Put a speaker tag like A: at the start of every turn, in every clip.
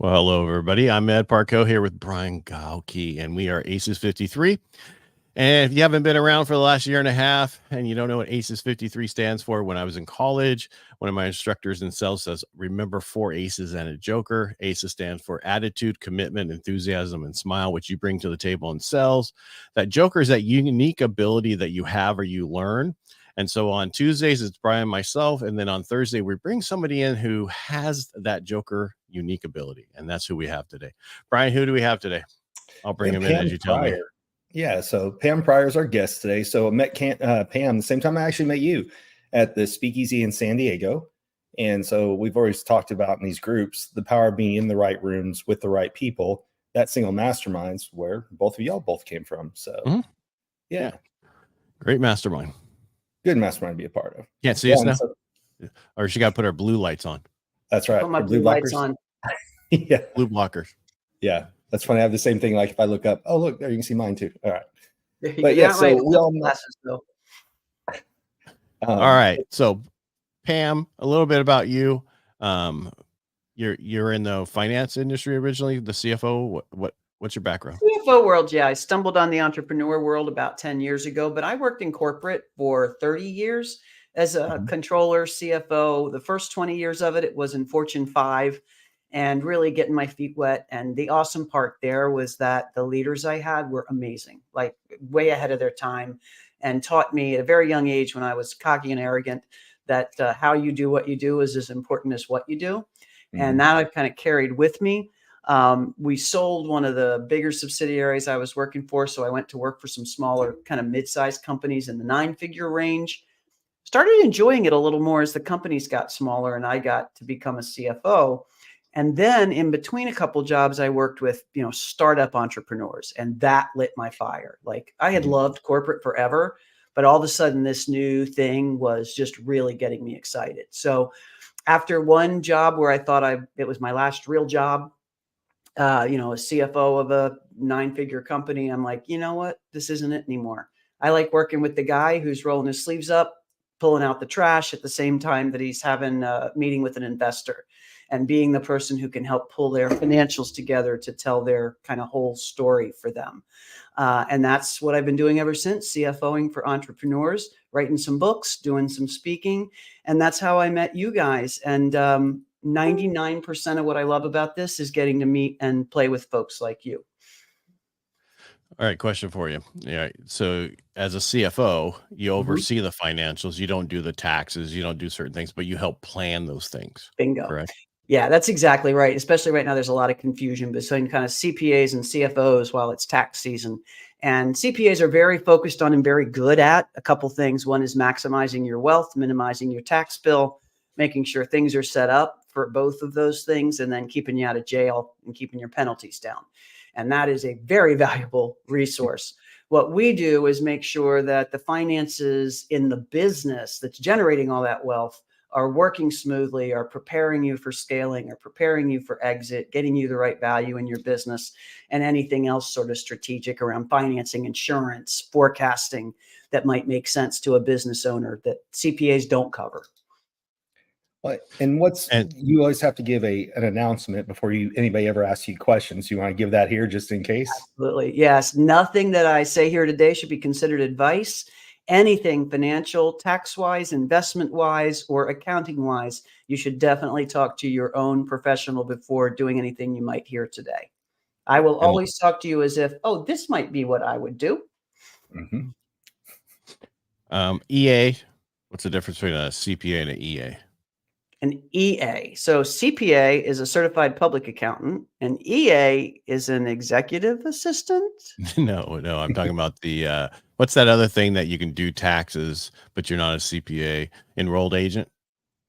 A: Well, hello, everybody. I'm Ed Parco here with Brian Gauke, and we are Aces53. And if you haven't been around for the last year and a half and you don't know what Aces53 stands for, when I was in college, one of my instructors in sales says, remember 4 aces and a joker. Aces stands for attitude, commitment, enthusiasm, and smile, which you bring to the table in sales. That joker is that unique ability that you have or you learn. And so on Tuesdays, it's Brian, myself. And then on Thursday, we bring somebody in who has that joker unique ability. And that's who we have today. Brian, who do we have today? I'll bring him in as you tell me.
B: Yeah, so Pam Prior is our guest today. So I met Pam the same time I actually met you at the Speakeasy in San Diego. And so we've always talked about in these groups, the power of being in the right rooms with the right people, that single masterminds where both of y'all both came from. So yeah.
A: Great mastermind.
B: Good mastermind to be a part of.
A: Can't see us now? Or she got to put her blue lights on.
B: That's right.
C: Put my blue lights on.
A: Yeah. Blue blockers.
B: Yeah. That's funny. I have the same thing. Like if I look up, oh, look there, you can see mine too. All right.
C: But yeah, so we all glasses though.
A: All right. So Pam, a little bit about you. You're in the finance industry originally, the CFO. What's your background?
C: CFO world. Yeah. I stumbled on the entrepreneur world about 10 years ago, but I worked in corporate for 30 years as a controller, CFO. The first 20 years of it was in Fortune 5. And really getting my feet wet. And the awesome part there was that the leaders I had were amazing, like way ahead of their time, and taught me at a very young age when I was cocky and arrogant that how you do what you do is as important as what you do. And that I've kind of carried with me. We sold one of the bigger subsidiaries I was working for. So I went to work for some smaller kind of mid-sized companies in the 9-figure range. Started enjoying it a little more as the companies got smaller and I got to become a CFO. And then in between a couple of jobs, I worked with, startup entrepreneurs, and that lit my fire. Like I had loved corporate forever, but all of a sudden this new thing was just really getting me excited. So after one job where I thought it was my last real job, a CFO of a 9-figure company, I'm like, you know what? This isn't it anymore. I like working with the guy who's rolling his sleeves up, pulling out the trash at the same time that he's having a meeting with an investor, and being the person who can help pull their financials together to tell their kind of whole story for them. And that's what I've been doing ever since, CFOing for entrepreneurs, writing some books, doing some speaking. And that's how I met you guys. And 99% of what I love about this is getting to meet and play with folks like you.
A: All right, question for you. Yeah. So as a CFO, you oversee the financials. You don't do the taxes. You don't do certain things, but you help plan those things.
C: Bingo.
A: Correct?
C: Yeah, that's exactly right. Especially right now, there's a lot of confusion between kind of CPAs and CFOs while it's tax season. And CPAs are very focused on and very good at a couple things. One is maximizing your wealth, minimizing your tax bill, making sure things are set up for both of those things, and then keeping you out of jail and keeping your penalties down. And that is a very valuable resource. What we do is make sure that the finances in the business that's generating all that wealth are working smoothly, are preparing you for scaling, are preparing you for exit, getting you the right value in your business, and anything else sort of strategic around financing, insurance, forecasting that might make sense to a business owner that CPAs don't cover.
B: And you always have to give an announcement before anybody ever asks you questions. You want to give that here just in case?
C: Absolutely. Yes. Nothing that I say here today should be considered advice. Anything financial, tax-wise, investment-wise, or accounting-wise, you should definitely talk to your own professional before doing anything you might hear today. I will always talk to you as if, oh, this might be what I would do.
A: EA, what's the difference between a CPA and an EA?
C: An EA. So CPA is a certified public accountant, and EA is an executive assistant.
A: No, I'm talking about the what's that other thing that you can do taxes, but you're not a CPA? Enrolled agent?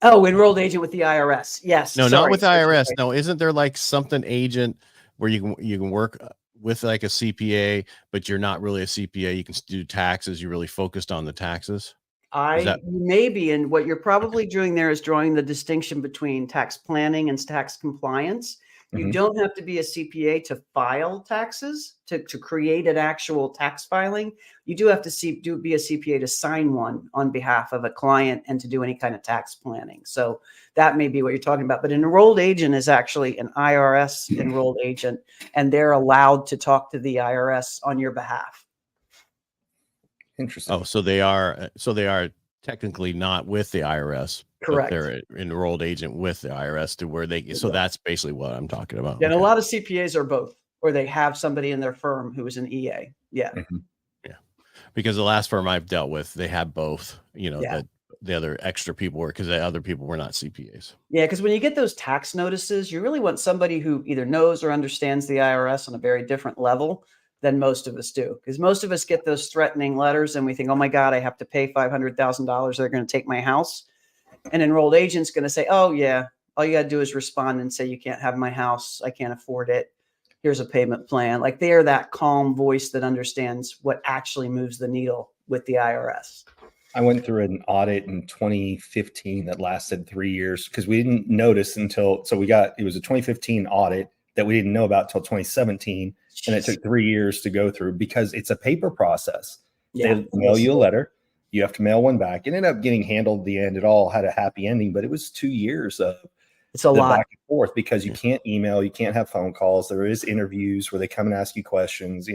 C: Oh, enrolled agent with the IRS. Yes.
A: No, not with IRS. No, isn't there like something agent where you can work with like a CPA, but you're not really a CPA? You can do taxes. You're really focused on the taxes.
C: Maybe, and what you're probably doing there is drawing the distinction between tax planning and tax compliance. You don't have to be a CPA to file taxes, to create an actual tax filing. You do have to be a CPA to sign one on behalf of a client and to do any kind of tax planning. So that may be what you're talking about. But an enrolled agent is actually an IRS enrolled agent, and they're allowed to talk to the IRS on your behalf.
B: Interesting.
A: Oh, so they are technically not with the IRS.
C: Correct.
A: But they're an enrolled agent with the IRS to where they. So that's basically what I'm talking about.
C: And a lot of CPAs are both, or they have somebody in their firm who is an EA. Yeah.
A: Yeah. Because the last firm I've dealt with, they had both. The other extra people were, because the other people were not CPAs.
C: Yeah, because when you get those tax notices, you really want somebody who either knows or understands the IRS on a very different level than most of us do. Because most of us get those threatening letters and we think, oh my God, I have to pay $500,000. They're going to take my house. An enrolled agent's going to say, oh yeah, all you got to do is respond and say, you can't have my house. I can't afford it. Here's a payment plan. Like they are that calm voice that understands what actually moves the needle with the IRS.
B: I went through an audit in 2015 that lasted 3 years because we didn't notice it was a 2015 audit that we didn't know about till 2017. Jeez. And it took 3 years to go through because it's a paper process.
C: Yeah.
B: They mail you a letter. You have to mail one back. It ended up getting handled at the end. It all had a happy ending, but it was 2 years of
C: it's a lot
B: back and forth because you can't email, you can't have phone calls. There is interviews where they come and ask you questions.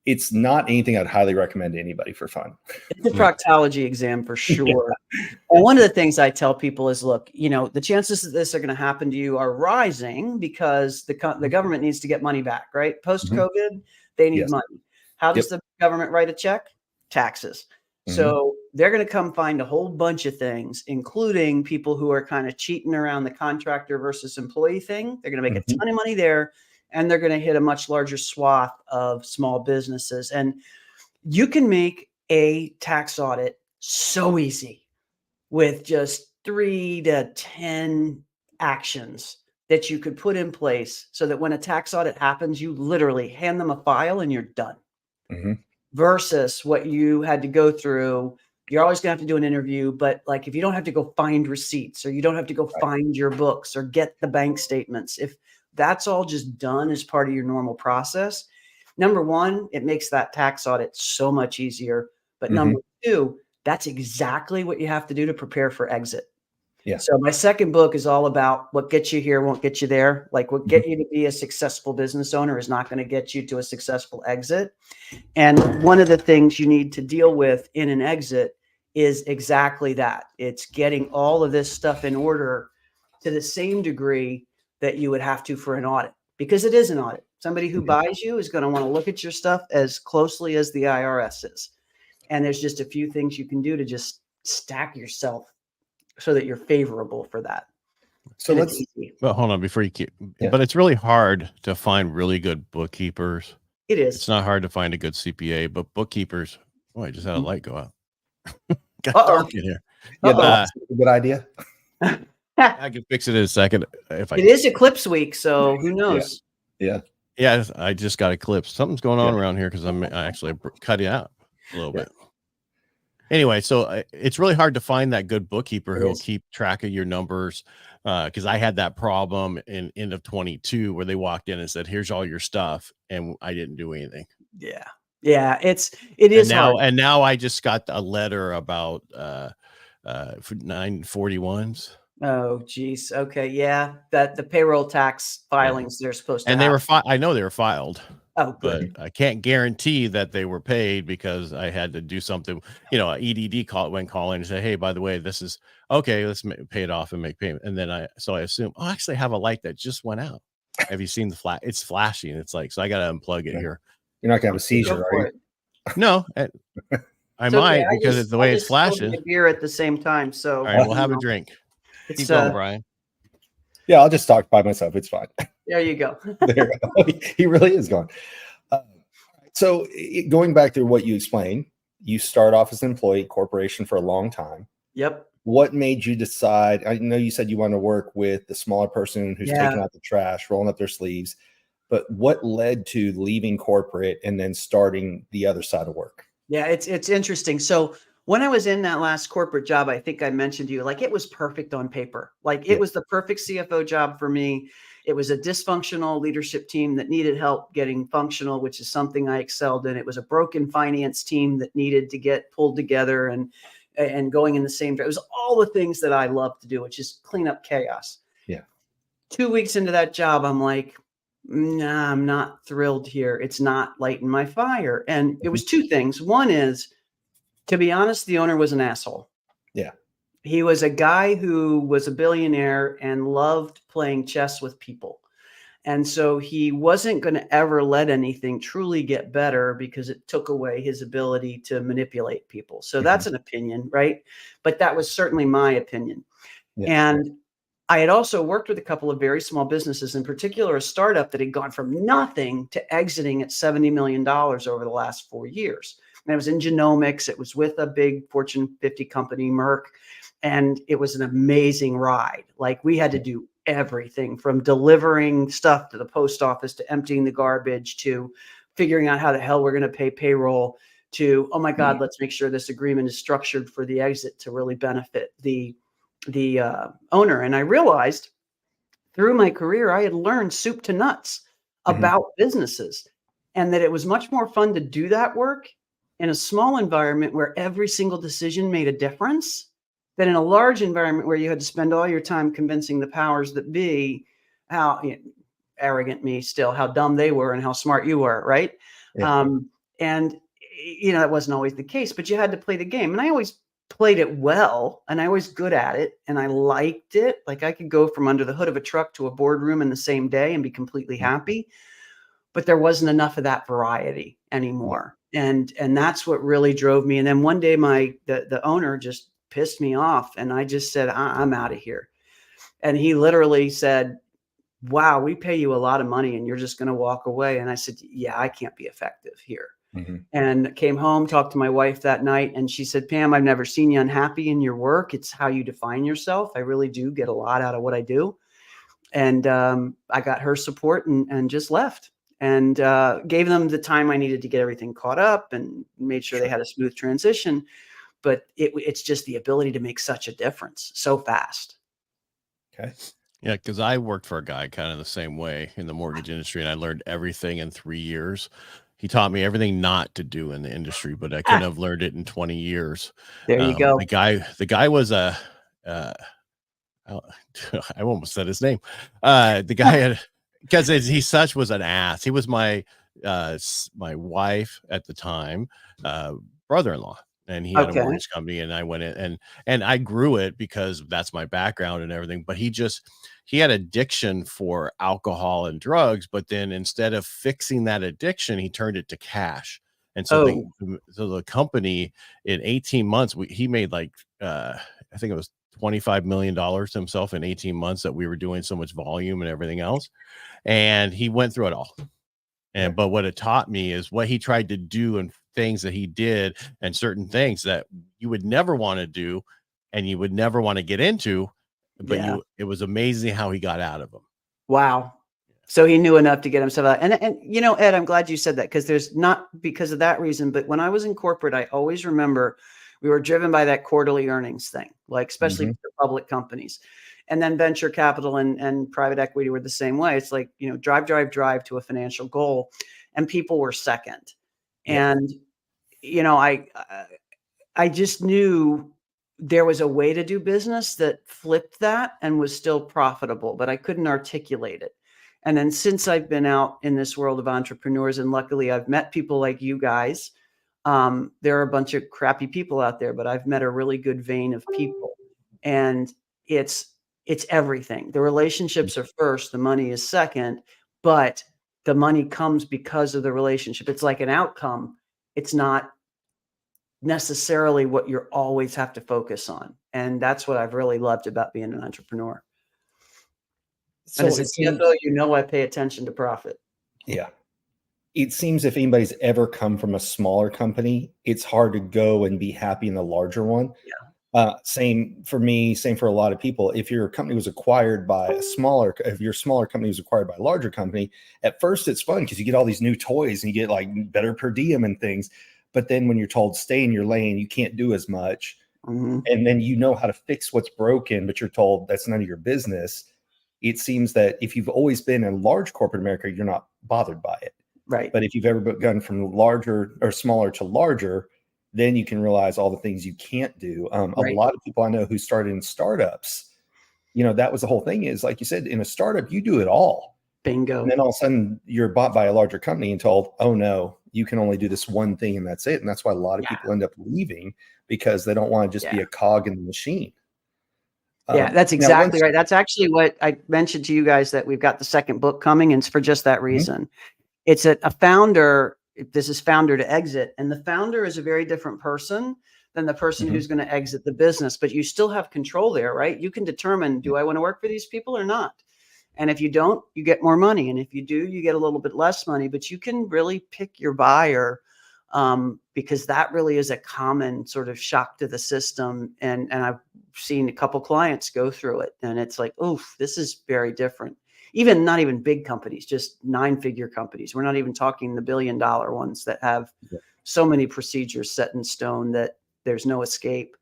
B: It's not anything I'd highly recommend to anybody for fun.
C: It's a proctology exam for sure. And one of the things I tell people is, look, the chances that this are going to happen to you are rising because the government needs to get money back, right? Post-COVID, they need money. How does the government write a check? Taxes. So they're going to come find a whole bunch of things, including people who are kind of cheating around the contractor versus employee thing. They're going to make a ton of money there, and they're going to hit a much larger swath of small businesses. And you can make a tax audit so easy with just 3 to 10 actions that you could put in place so that when a tax audit happens, you literally hand them a file and you're done. Versus what you had to go through. You're always going to have to do an interview, but like if you don't have to go find receipts or you don't have to go find your books or get the bank statements, if that's all just done as part of your normal process, number one, it makes that tax audit so much easier. But number two, that's exactly what you have to do to prepare for exit. Yeah. So my second book is all about what gets you here won't get you there. Like what get you to be a successful business owner is not going to get you to a successful exit. And one of the things you need to deal with in an exit is exactly that. It's getting all of this stuff in order to the same degree that you would have to for an audit, because it is an audit. Somebody who buys you is going to want to look at your stuff as closely as the IRS is. And there's just a few things you can do to just stack yourself so that you're favorable for that.
B: So
A: but hold on before you keep, but it's really hard to find really good bookkeepers.
C: It is.
A: It's not hard to find a good CPA, but bookkeepers, I just had a light go out. Got dark in here.
B: Yeah, that's a good idea.
A: I can fix it in a second. It
C: is Eclipse week, so who knows?
B: Yeah.
A: I just got eclipsed. Something's going on around here because I actually cut it out a little bit. Anyway, so it's really hard to find that good bookkeeper who will keep track of your numbers. Because I had that problem in end of 22 where they walked in and said, "Here's all your stuff," and I didn't do anything.
C: Yeah, it is
A: now,
C: hard.
A: And now I just got a letter about 941s.
C: Oh, geez. Okay, yeah, that the payroll tax filings they're supposed to.
A: And they were I know they were filed.
C: Oh, good.
A: But I can't guarantee that they were paid because I had to do something. An EDD call and say, "Hey, by the way, this is okay. Let's pay it off and make payment." And then I assume, I actually have a light that just went out. Have you seen the flash? It's flashing. It's like, so I got to unplug it here.
B: You're not gonna have a seizure, are you?
A: No, I might because it's the way it's flashing.
C: A beer at the same time. So
A: all right, we'll have a drink. Keep going, Brian.
B: Yeah, I'll just talk by myself. It's fine.
C: There you go.
B: There you go. He really is gone. So going back to what you explained, you start off as an employee corporation for a long time.
C: Yep.
B: What made you decide? I know you said you want to work with the smaller person who's taking out the trash, rolling up their sleeves, but what led to leaving corporate and then starting the other side of work?
C: Yeah, it's interesting. So When I was in that last corporate job, I think I mentioned to you, like, it was perfect on paper. Like, it was the perfect CFO job for me. It was a dysfunctional leadership team that needed help getting functional, which is something I excelled in. It was a broken finance team that needed to get pulled together and going in the same direction. It was all the things that I love to do, which is clean up chaos.
B: Yeah.
C: 2 weeks into that job, I'm like, nah, I'm not thrilled here. It's not lighting my fire. And it was two things. One is, to be honest, the owner was an asshole.
B: Yeah.
C: He was a guy who was a billionaire and loved playing chess with people. And so he wasn't going to ever let anything truly get better because it took away his ability to manipulate people. So that's an opinion, right? But that was certainly my opinion.
B: Yeah.
C: And I had also worked with a couple of very small businesses, in particular, a startup that had gone from nothing to exiting at $70 million over the last 4 years. And it was in genomics. It was with a big Fortune 50 company, Merck. And it was an amazing ride. Like, we had to do everything from delivering stuff to the post office, to emptying the garbage, to figuring out how the hell we're going to pay payroll, to, oh my God, let's make sure this agreement is structured for the exit to really benefit the owner. And I realized through my career, I had learned soup to nuts about businesses, and that it was much more fun to do that work in a small environment where every single decision made a difference than in a large environment where you had to spend all your time convincing the powers that be how arrogant me still, how dumb they were and how smart you were. Right.
B: Yeah.
C: And that wasn't always the case, but you had to play the game. And I always played it well, and I was good at it, and I liked it. Like, I could go from under the hood of a truck to a boardroom in the same day and be completely happy, but there wasn't enough of that variety anymore. And that's what really drove me. And then one day the owner just pissed me off, and I just said, I'm out of here. And he literally said, wow, we pay you a lot of money and you're just going to walk away. And I said, yeah, I can't be effective here. And came home, talked to my wife that night, and she said, Pam, I've never seen you unhappy in your work. It's how you define yourself. I really do get a lot out of what I do. And I got her support and just left, and gave them the time I needed to get everything caught up and made sure they had a smooth transition. But it's just the ability to make such a difference so fast.
B: Okay.
A: Yeah, because I worked for a guy kind of the same way in the mortgage industry, and I learned everything in 3 years. He taught me everything not to do in the industry, but I couldn't have learned it in 20 years.
C: There you go.
A: The guy was I almost said his name. The guy had, because he such was an ass. He was my wife at the time, brother-in-law. And he had a mortgage company, and I went in and I grew it because that's my background and everything. But he had addiction for alcohol and drugs, but then instead of fixing that addiction, he turned it to cash. And so the company in 18 months, he made like, I think it was $25 million himself in 18 months that we were doing so much volume and everything else. And he went through it all. But what it taught me is what he tried to do and things that he did and certain things that you would never want to do and you would never want to get into, but it was amazing how he got out of them.
C: Wow. So he knew enough to get himself out. And Ed, I'm glad you said that, because there's not because of that reason, but when I was in corporate, I always remember we were driven by that quarterly earnings thing, like especially for public companies. And then venture capital and private equity were the same way. It's like, drive to a financial goal, and people were second. And, I just knew there was a way to do business that flipped that and was still profitable, but I couldn't articulate it. And then since I've been out in this world of entrepreneurs, and luckily I've met people like you guys, there are a bunch of crappy people out there, but I've met a really good vein of people, and it's everything. The relationships are first, the money is second, but the money comes because of the relationship. It's like an outcome. It's not necessarily what you always have to focus on. And that's what I've really loved about being an entrepreneur. So and as a CFO, I pay attention to profit.
B: Yeah. It seems if anybody's ever come from a smaller company, it's hard to go and be happy in the larger one.
C: Yeah.
B: Same for me, same for a lot of people. If your company was acquired by if your smaller company was acquired by a larger company, at first it's fun because you get all these new toys and you get like better per diem and things. But then when you're told stay in your lane, you can't do as much.
C: Mhm.
B: And then you know how to fix what's broken, but you're told that's none of your business. It seems that if you've always been in large corporate America, you're not bothered by it.
C: Right.
B: But if you've ever gone from larger or smaller to larger, then you can realize all the things you can't do. A
C: Right.
B: lot of people I know who started in startups, that was the whole thing is, like you said, in a startup, you do it all.
C: Bingo.
B: And then all of a sudden you're bought by a larger company and told, oh no, you can only do this one thing and that's it. And that's why a lot of people end up leaving, because they don't want to just be a cog in the machine.
C: Yeah, that's exactly right. That's actually what I mentioned to you guys, that we've got the second book coming, and it's for just that reason. It's a founder. This is founder to exit, and the founder is a very different person than the person who's going to exit the business, but you still have control there, right? You can determine, do I want to work for these people or not? And if you don't, you get more money. And if you do, you get a little bit less money, but you can really pick your buyer, because that really is a common sort of shock to the system. And I've seen a couple clients go through it, and it's like, oof, this is very different. Even not even big companies, just 9-figure companies. We're not even talking the $1 billion ones that have so many procedures set in stone that there's no escape.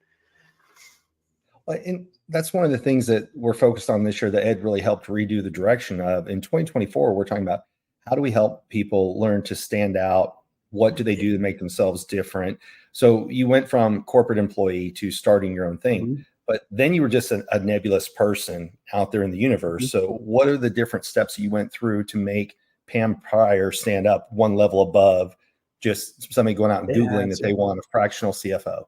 B: And that's one of the things that we're focused on this year that Ed really helped redo the direction of. In 2024, we're talking about how do we help people learn to stand out? What do they do to make themselves different? So you went from corporate employee to starting your own thing, but then you were just a nebulous person out there in the universe. So what are the different steps you went through to make Pam Prior stand up one level above just somebody going out and Googling that they want a fractional CFO?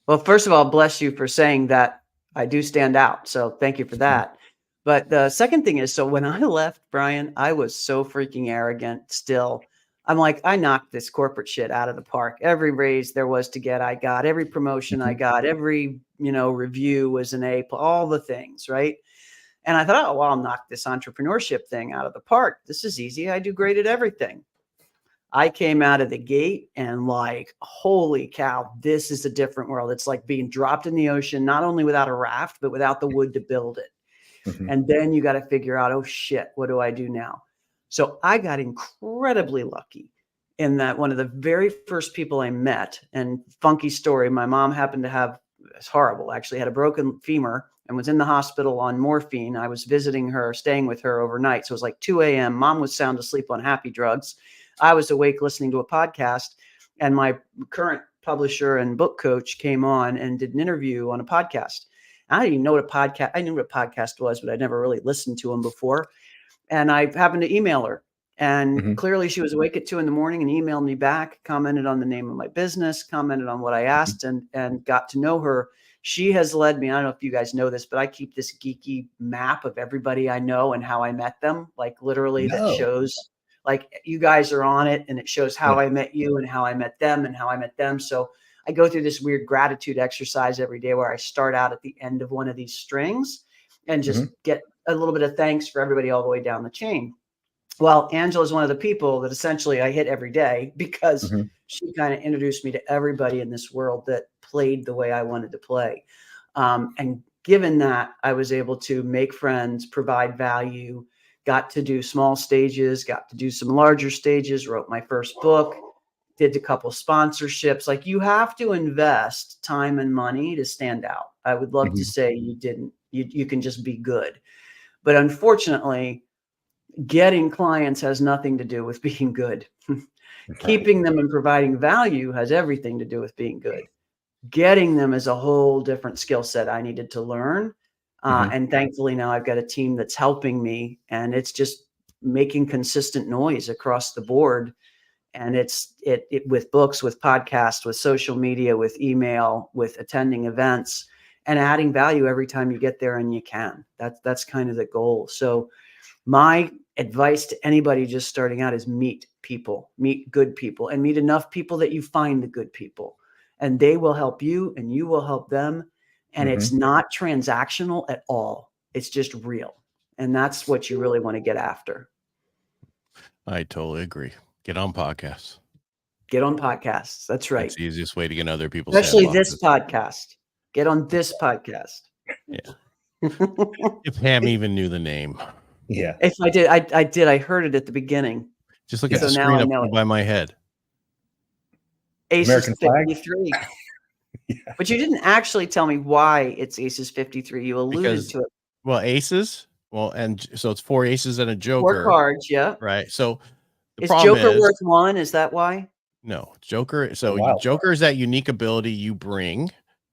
C: Well, first of all, bless you for saying that I do stand out. So thank you for that. But the second thing is, so when I left, Brian, I was so freaking arrogant still. I'm like, I knocked this corporate shit out of the park. Every raise there was to get, I got. Every promotion I got. Every, review was an A, all the things, right? And I thought, oh, well, I'll knock this entrepreneurship thing out of the park. This is easy. I do great at everything. I came out of the gate and like, holy cow, this is a different world. It's like being dropped in the ocean, not only without a raft, but without the wood to build it. And then you got to figure out, oh shit, what do I do now? So I got incredibly lucky in that one of the very first people I met, and funky story, my mom happened to have, it's horrible, actually had a broken femur and was in the hospital on morphine. I was visiting her, staying with her overnight. So it was like 2 a.m. Mom was sound asleep on happy drugs. I was awake listening to a podcast, and my current publisher and book coach came on and did an interview on a podcast. I didn't even know what a podcast, I knew what a podcast was, but I'd never really listened to them before. And I happened to email her, and clearly she was awake at 2 a.m. and emailed me back, commented on the name of my business, commented on what I asked, and got to know her. She has led me. I don't know if you guys know this, but I keep this geeky map of everybody I know and how I met them. Like literally that shows, like you guys are on it, and it shows how I met you and how I met them and how I met them. So I go through this weird gratitude exercise every day where I start out at the end of one of these strings and just get a little bit of thanks for everybody all the way down the chain. Well, Angela is one of the people that essentially I hit every day because she kind of introduced me to everybody in this world that played the way I wanted to play. And given that, I was able to make friends, provide value, got to do small stages, got to do some larger stages, wrote my first book, did a couple sponsorships. Like you have to invest time and money to stand out. I would love to say you didn't, you can just be good. But unfortunately, getting clients has nothing to do with being good. Keeping them and providing value has everything to do with being good. Getting them is a whole different skill set I needed to learn. And thankfully now I've got a team that's helping me, and it's just making consistent noise across the board. And it's with books, with podcasts, with social media, with email, with attending events, and adding value every time you get there and you can. That's kind of the goal. So my advice to anybody just starting out is meet people, meet good people, and meet enough people that you find the good people, and they will help you and you will help them. And it's not transactional at all. It's just real. And that's what you really want to get after.
A: I totally agree. Get on podcasts.
C: Get on podcasts. That's right.
A: It's the easiest way to get other people's
C: especially this podcast. Get on this podcast.
A: Yeah. If Pam even knew the name.
B: Yeah.
C: If I did, I did. I heard it at the beginning.
A: Just look at the screen up by my head.
B: American flag.
C: 53.
B: Yeah.
C: But you didn't actually tell me why it's Aces 53. You alluded
A: Because,
C: to it.
A: well, aces. Well, and so it's 4 aces and a
C: 4
A: joker,
C: cards, yeah.
A: right? So the
C: Is
A: problem
C: Joker
A: is,
C: worth 1? Is that why?
A: no, Joker. So
B: Wow.
A: Joker is that unique ability you bring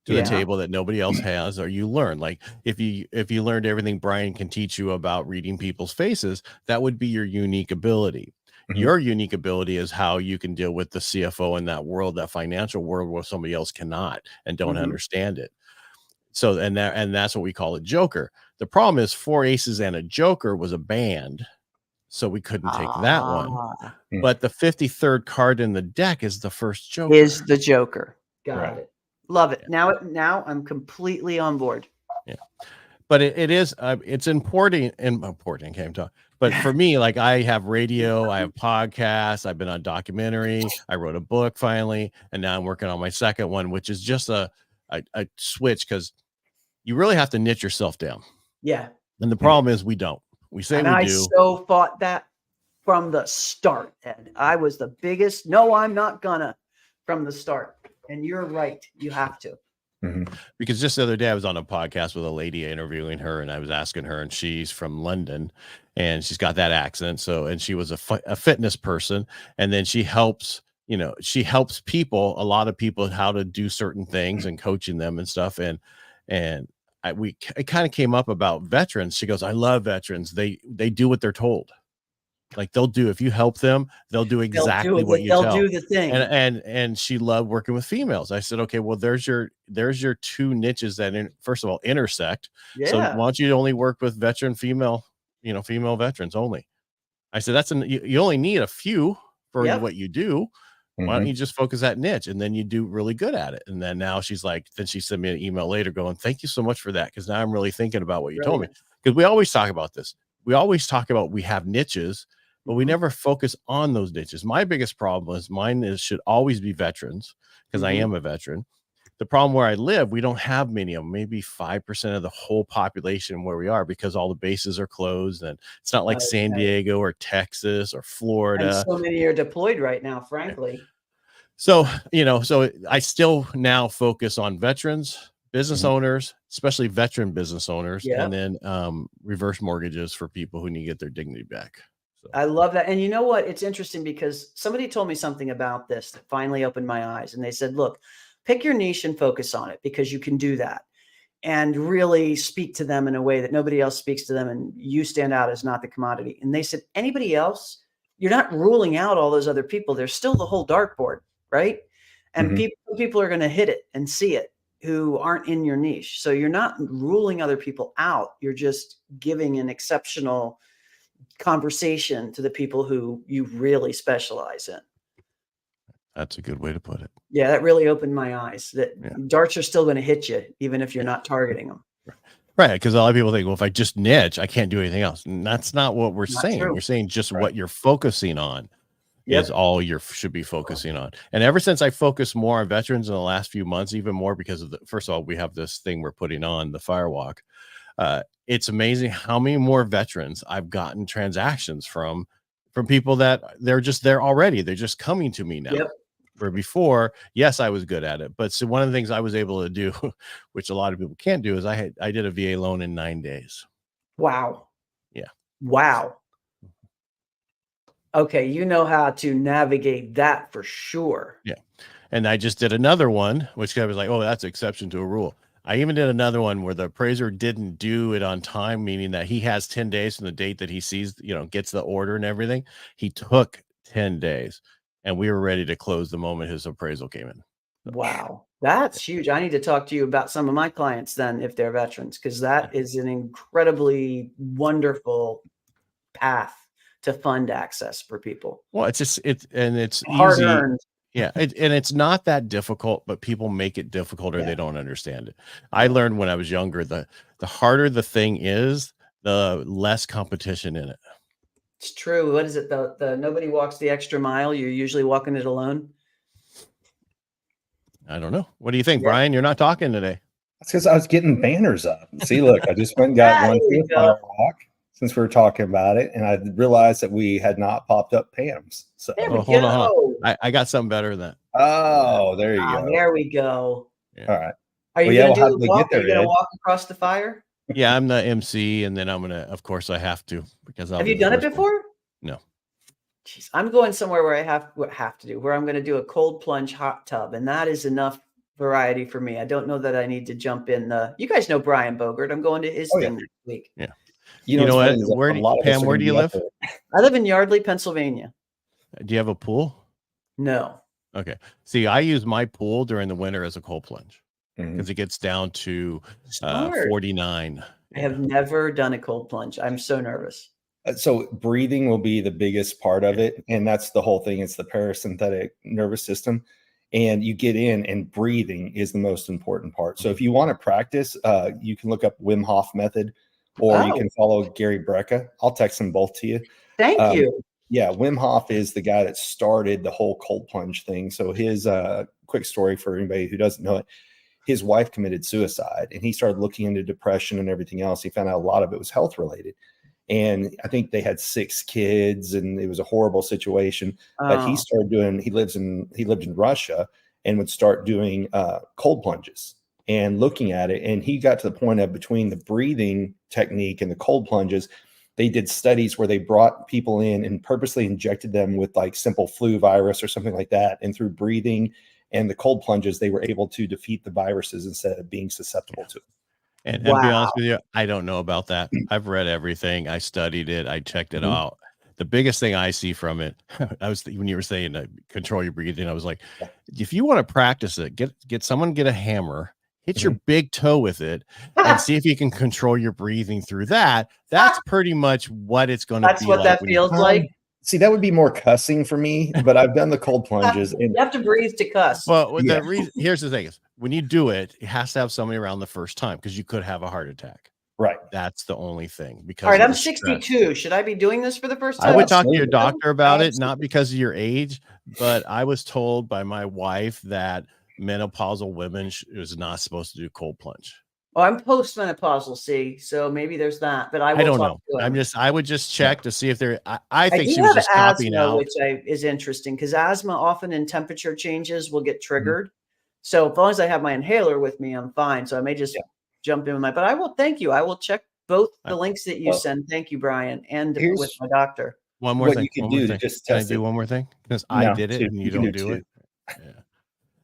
A: to the
C: Yeah.
A: table that nobody else has, or you learn. Like if you learned everything Brian can teach you about reading people's faces, that would be your unique ability.
B: Mhm.
A: Your unique ability is how you can deal with the CFO in that world, that financial world where somebody else cannot and don't
C: Mhm.
A: understand it. So and that's what we call a Joker. The problem is 4 aces and a Joker was a band, so we couldn't take that one.
C: Ah,
A: But the 53rd card in the deck is the first Joker.
C: is the Joker. Got
B: Right.
C: it. Love it.
A: Yeah.
C: Now I'm completely on board.
A: Yeah. But it is it's important and important. Can't even talk. But for me, like I have radio, I have podcasts, I've been on documentary, I wrote a book finally, and now I'm working on my second one, which is just a switch, because you really have to niche yourself down.
C: Yeah.
A: And the problem is we don't. We say
C: And
A: we
C: I
A: do.
C: so fought that from the start, Ed. I was the biggest, no, I'm not gonna, from the start. And you're right. You have to.
B: Mhm.
A: Because just the other day I was on a podcast with a lady interviewing her, and I was asking her, and she's from London and she's got that accent. So, and she was a fitness person. And then she helps, she helps people, a lot of people, how to do certain things and coaching them and stuff. And it kind of came up about veterans. She goes, I love veterans. They do what they're told. Like they'll do, if you help them, they'll do exactly what you
C: They'll
A: tell.
C: do the thing.
A: And she loved working with females. I said, okay, well, there's your 2 niches that first of all intersect. So
C: Yeah.
A: why don't you only work with veteran female veterans only? I said, you only need a few for
C: Yep.
A: what you do. Why don't
B: Mhm.
A: you just focus that niche, and then you do really good at it? And then now she's like, then she sent me an email later going, thank you so much for that, because now I'm really thinking about what you told me.
C: Brilliant.
A: Because we always talk about this. We always talk about we have niches, but we
C: Mhm.
A: never focus on those niches. My biggest problem is should always be veterans, because I
C: Mhm.
A: am a veteran. The problem where I live, we don't have many of them, maybe 5% of the whole population where we are, because all the bases are closed, and it's not like San
C: Okay.
A: Diego or Texas or
C: And
A: Florida.
C: so many are deployed right now, frankly.
A: So, so I still now focus on veterans, business
B: Mhm.
A: owners, especially veteran business owners,
C: Yeah.
A: and then reverse mortgages for people who need to get their dignity back. So,
C: I love that. And you know what? It's interesting because somebody told me something about this that finally opened my eyes. And they said, look, pick your niche and focus on it, because you can do that and really speak to them in a way that nobody else speaks to them. And you stand out as not the commodity. And they said, anybody else, you're not ruling out all those other people. There's still the whole dartboard, right? And
B: Mhm.
C: people are going to hit it and see it who aren't in your niche. So you're not ruling other people out. You're just giving an exceptional conversation to the people who you really specialize in.
A: that's a good way to put it.
C: Yeah, that really opened my eyes that
A: Yeah.
C: darts are still going to hit you, even if you're not targeting them.
A: Right. Because a lot of people think, well, if I just niche, I can't do anything else. And that's not what we're
C: Not
A: saying.
C: true.
A: We're saying just
B: Right.
A: what you're focusing on
C: Yep.
A: is all you should be focusing on. And ever since I focused more on veterans in the last few months, even more because of first of all, we have this thing we're putting on, the Firewalk. It's amazing how many more veterans I've gotten transactions from people that they're just there already. They're just coming to me now.
C: Yep.
A: Where before, yes, I was good at it. But so one of the things I was able to do, which a lot of people can't do, is I did a VA loan in 9 days.
C: Wow.
A: Yeah.
C: Wow. Okay. You know how to navigate that for sure.
A: Yeah. And I just did another one, which I was like, oh, that's an exception to a rule. I even did another one where the appraiser didn't do it on time, meaning that he has 10 days from the date that he sees, gets the order and everything. He took 10 days, and we were ready to close the moment his appraisal came in.
C: Wow. That's huge. I need to talk to you about some of my clients then, if they're veterans, because that is an incredibly wonderful path to fund access for people.
A: Well, it's easy.
C: Hard-earned.
A: Yeah. And it's not that difficult, but people make it difficult, or
C: Yeah.
A: they don't understand it. I learned when I was younger, the harder the thing is, the less competition in it.
C: It's true. What is it? The nobody walks the extra mile. You're usually walking it alone.
A: I don't know. What do you think,
C: Yeah.
A: Brian? You're not talking today.
B: That's because I was getting banners up. See, look, I just went and got one
C: There
B: for
C: you
B: the
C: go.
B: Firewalk since we were talking about it, and I realized that we had not popped up Pam's. So
C: There
A: Oh,
C: we
A: hold on.
C: go.
A: I got something better than that.
B: Oh, there you go.
C: There we go.
A: Yeah.
B: All right.
C: Are you
B: Well, yeah,
C: going to
B: we'll
C: do
B: have
C: the
B: to
C: walk?
B: get
C: Are you
B: there,
C: going
B: Ed.
C: to walk across the fire?
A: Yeah, I'm the MC, and then I'm gonna. Of course, I have to because I'll
C: Have
A: be
C: you
A: the
C: done it
A: first one.
C: before?
A: No.
C: Jeez, I'm going somewhere where I have to do, where I'm going to do a cold plunge hot tub, and that is enough variety for me. I don't know that I need to jump in the. You guys know Brian Bogert. I'm going to his
B: Oh, yeah.
C: thing next week.
A: Yeah.
B: You know
A: You know
B: what's
A: what?
B: funny is
A: Where
B: a
A: do
B: lot of us
A: Pam?
B: are
A: Where
B: going
A: do
B: to
A: you
B: be up
A: live?
B: there.
C: I live in Yardley, Pennsylvania.
A: Do you have a pool?
C: No.
A: Okay. See, I use my pool during the winter as a cold plunge
B: Mhm.
A: because it gets down to
C: Smart.
A: 49.
C: I have never done a cold plunge. I'm so nervous.
B: So breathing will be the biggest part of it, and that's the whole thing. It's the parasympathetic nervous system, and you get in, and breathing is the most important part. So if you want to practice, you can look up Wim Hof method, or you
C: Oh.
B: can follow Gary Brecka. I'll text them both to you.
C: Thank you.
B: Yeah, Wim Hof is the guy that started the whole cold plunge thing. So his quick story for anybody who doesn't know it, his wife committed suicide, and he started looking into depression and everything else. He found out a lot of it was health related. And I think they had 6 kids, and it was a horrible situation. But he started doing. He lived in Russia, and would start doing cold plunges and looking at it. And he got to the point of, between the breathing technique and the cold plunges, they did studies where they brought people in and purposely injected them with like simple flu virus or something like that. And through breathing and the cold plunges, they were able to defeat the viruses instead of being susceptible to it.
A: And be honest with you, I don't know about that. I've read everything. I studied it. I checked it out. The biggest thing I see from it, when you were saying control your breathing, I was like, if you want to practice it, get a hammer, hit your big toe with it, and see if you can control your breathing through that. That's pretty much what it's going to be.
C: That's what
A: like
C: that feels like.
B: See, that would be more cussing for me, but I've done the cold plunges.
C: You have to breathe to cuss.
A: Well, the reason, here's the thing is, when you do it, it has to have somebody around the first time, because you could have a heart attack.
B: Right.
A: That's the only thing. Because
C: all right, I'm 62. Should I be doing this for the first time?
A: I would talk to your doctor about it, not because of your age, but I was told by my wife that menopausal women is not supposed to do cold plunge.
C: Oh, I'm postmenopausal, see, so maybe there's that, but I
A: don't
C: talk
A: know.
C: to him.
A: I would just check to see if there. I think
C: do
A: she was
C: have
A: just copying
C: asthma,
A: out,
C: which is interesting, because asthma often in temperature changes will get triggered. So as long as I have my inhaler with me, I'm fine. So I may just jump in with my. But I will. Thank you. I will check both the links that you send. Thank you, Brian, and with my doctor.
A: One more thing.
B: You can do to just
A: Can I
B: test
A: do
B: it.
A: one more thing? Because I did it and you don't do it. Yeah.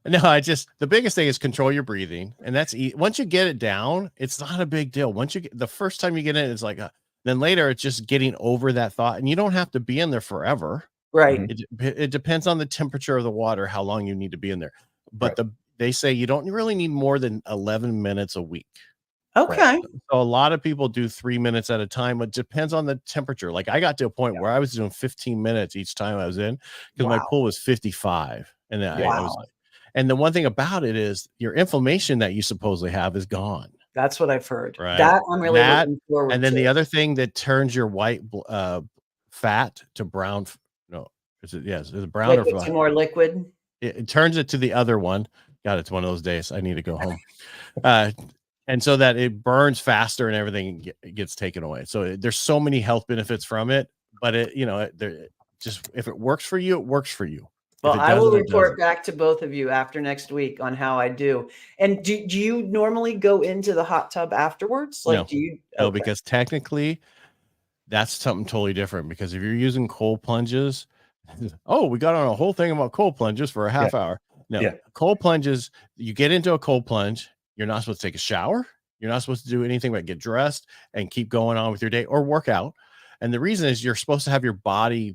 A: No, the biggest thing is control your breathing, and that's once you get it down, it's not a big deal. Once you get the first time you get in, it's like then later it's just getting over that thought, and you don't have to be in there forever.
C: Right.
A: It depends on the temperature of the water, how long you need to be in there. But they say you don't really need more than 11 minutes a week.
C: Okay.
A: Right? So a lot of people do 3 minutes at a time. It depends on the temperature. Like I got to a point where I was doing 15 minutes each time I was in, because my pool was 55, and I was like. And the one thing about it is your inflammation that you supposedly have is gone.
C: That's what I've heard.
A: Right.
C: That I'm really looking forward to.
A: And then the other thing that turns your white fat to brown. No, is it brown
C: liquid
A: or
C: to more liquid?
A: It turns it to the other one. God, it's one of those days. I need to go home. And so that it burns faster and everything gets taken away. So there's so many health benefits from it, but just if it works for you, it works for you.
C: Well, I will report back to both of you after next week on how I do. And do you normally go into the hot tub afterwards? Like,
A: no.
C: do you?
A: No, because technically that's something totally different. Because if you're using cold plunges, we got on a whole thing about cold plunges for a half hour. No, cold plunges, you get into a cold plunge, you're not supposed to take a shower. You're not supposed to do anything but get dressed and keep going on with your day or work out. And the reason is you're supposed to have your body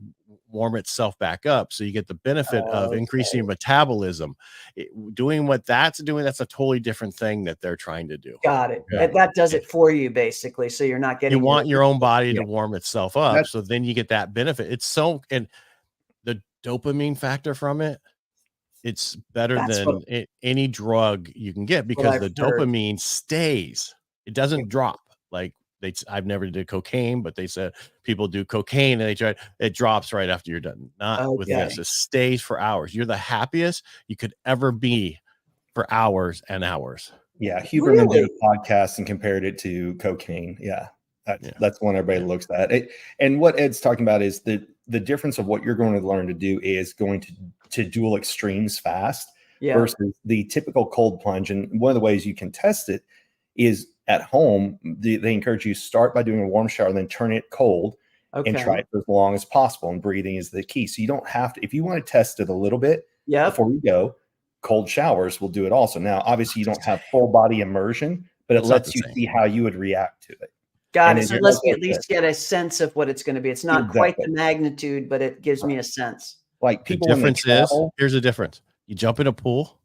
A: warm itself back up, so you get the benefit of increasing your metabolism. Doing what that's doing, that's a totally different thing that they're trying to do.
C: Got it. That does it for you, basically. So you're not getting.
A: You want your own body to warm itself up, so then you get that benefit. And the dopamine factor from it, it's better than any drug you can get, because the dopamine stays. It doesn't drop. Like I've never did cocaine, but they said people do cocaine and it drops right after you're done. Not with this. It stays for hours. You're the happiest you could ever be for hours and hours.
B: Yeah. Huberman did a podcast and compared it to cocaine. Yeah. That's one everybody looks at it. And what Ed's talking about is the difference of what you're going to learn to do is going to to dual extremes fast
C: Yeah.
B: versus the typical cold plunge. And one of the ways you can test it is at home. They encourage you to start by doing a warm shower and then turn it cold and try it for as long as possible. And breathing is the key. So you don't have to, if you want to test it a little bit before you go, cold showers will do it also. Now, obviously you don't have full body immersion, but it lets you see how you would react to it.
C: Got it. So it lets me at least get a sense of what it's going to be. It's not quite the magnitude, but it gives me a sense.
B: Like people,
A: the difference is, here's the difference. You jump in a pool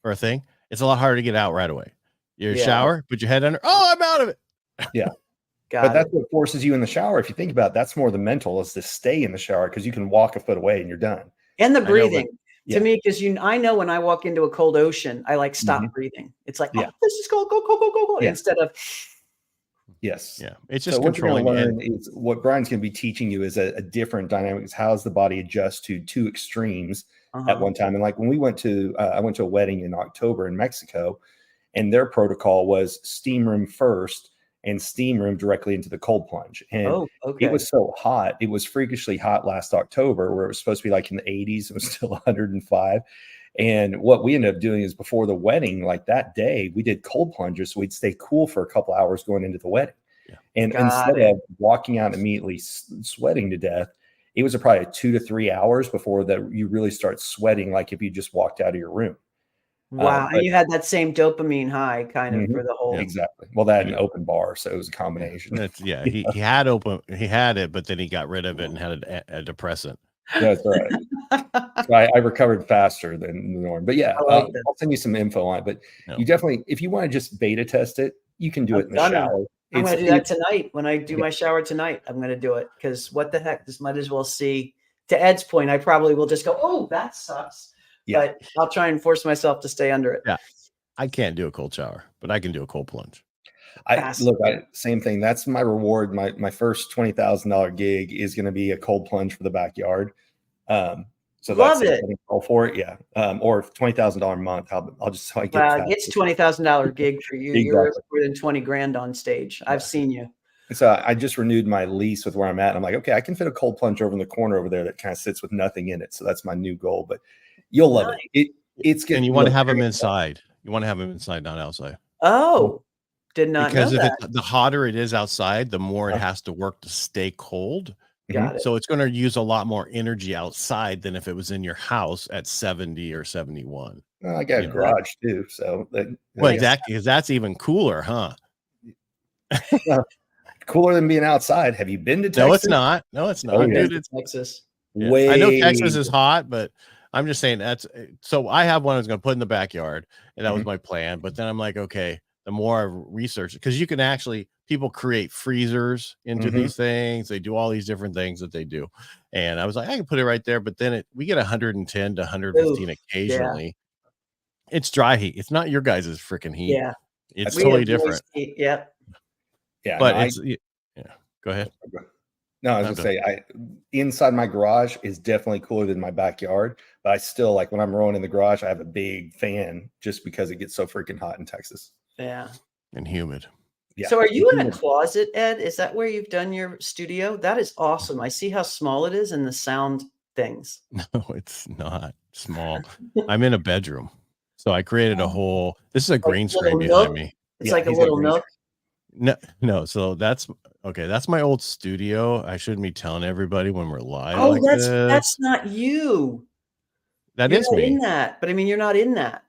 A: or a thing, it's a lot harder to get out right away. Your shower, put your head under. Oh, I'm out of it.
B: Yeah. But that's what forces you in the shower. If you think about it, that's more the mental, is to stay in the shower because you can walk a foot away and you're done.
C: And the breathing to me, because I know when I walk into a cold ocean, I like stop breathing. It's like, oh, this is cold, go, instead of.
B: Yes.
A: Yeah. It's just
B: what
A: controlling.
B: What you're going to learn is what Brian's going to be teaching you is a different dynamic. Is how does the body adjust to two extremes at one time? And like when we went to, I went to a wedding in October in Mexico, and their protocol was steam room first and steam room directly into the cold plunge. And it was so hot. It was freakishly hot last October, where it was supposed to be like in the 80s. It was still 105. And what we ended up doing is before the wedding, like that day, we did cold plunges. So we'd stay cool for a couple hours going into the wedding. Yeah. And instead of walking out immediately sweating to death, it was probably 2 to 3 hours before that you really start sweating, like if you just walked out of your room.
C: Wow. And you had that same dopamine high kind of for the whole.
B: Exactly. Well, that had an open bar. So it was a combination.
A: He had it, but then he got rid of it and had a depressant.
B: That's right. So I recovered faster than the norm. But yeah, I'll send you some info on it. But you definitely, if you want to just beta test it, you can do it in the shower.
C: I'm going to do that tonight. When I do my shower tonight, I'm going to do it because what the heck, this might as well see. To Ed's point, I probably will just go, oh, that sucks. Yeah. But I'll try and force myself to stay under it.
A: Yeah. I can't do a cold shower, but I can do a cold plunge.
B: Same thing. That's my reward. My first $20,000 gig is going to be a cold plunge for the backyard. So
C: love it.
B: All for it. Yeah. Or $20,000 a month. I'll just get
C: it's $20,000 gig for you. Exactly. You're more than 20 grand on stage. I've seen you.
B: So I just renewed my lease with where I'm at. I'm like, okay, I can fit a cold plunge over in the corner over there that kind of sits with nothing in it. So that's my new goal. But you'll love it. It's good.
A: And you want to have them inside. You want to have them inside, not outside.
C: Oh, did not know that.
A: Because the hotter it is outside, the more it has to work to stay cold.
C: Got it.
A: So it's going to use a lot more energy outside than if it was in your house at 70 or 71.
B: Well, I got a garage too. So
A: exactly. Because that's even cooler, huh?
B: Cooler than being outside. Have you been to Texas?
A: No, it's not. No, it's not. Dude, it's
C: Texas.
A: Yeah. I know Texas is hot, but I'm just saying so I have one I was going to put in the backyard, and that was my plan. But then I'm like, okay, the more I research, because you can actually, people create freezers into these things. They do all these different things that they do. And I was like, I can put it right there. But then we get 110 to 115 occasionally. Yeah. It's dry heat. It's not your guys' freaking heat.
C: Yeah.
A: It's totally different.
C: Yep.
B: Yeah.
A: But go ahead.
B: No, I was gonna say, inside my garage is definitely cooler than my backyard, but I still, like, when I'm rowing in the garage, I have a big fan just because it gets so freaking hot in Texas.
C: Yeah.
A: And humid.
C: Yeah. So are you in a closet, Ed? Is that where you've done your studio? That is awesome. I see how small it is and the sound things.
A: No, it's not small. I'm in a bedroom. So I created a whole, this is a green screen behind me.
C: It's like a little nook.
A: No. So that's my old studio. I shouldn't be telling everybody when we're live.
C: Oh, that's not you.
A: That is me.
C: In that, but I mean, you're not in that.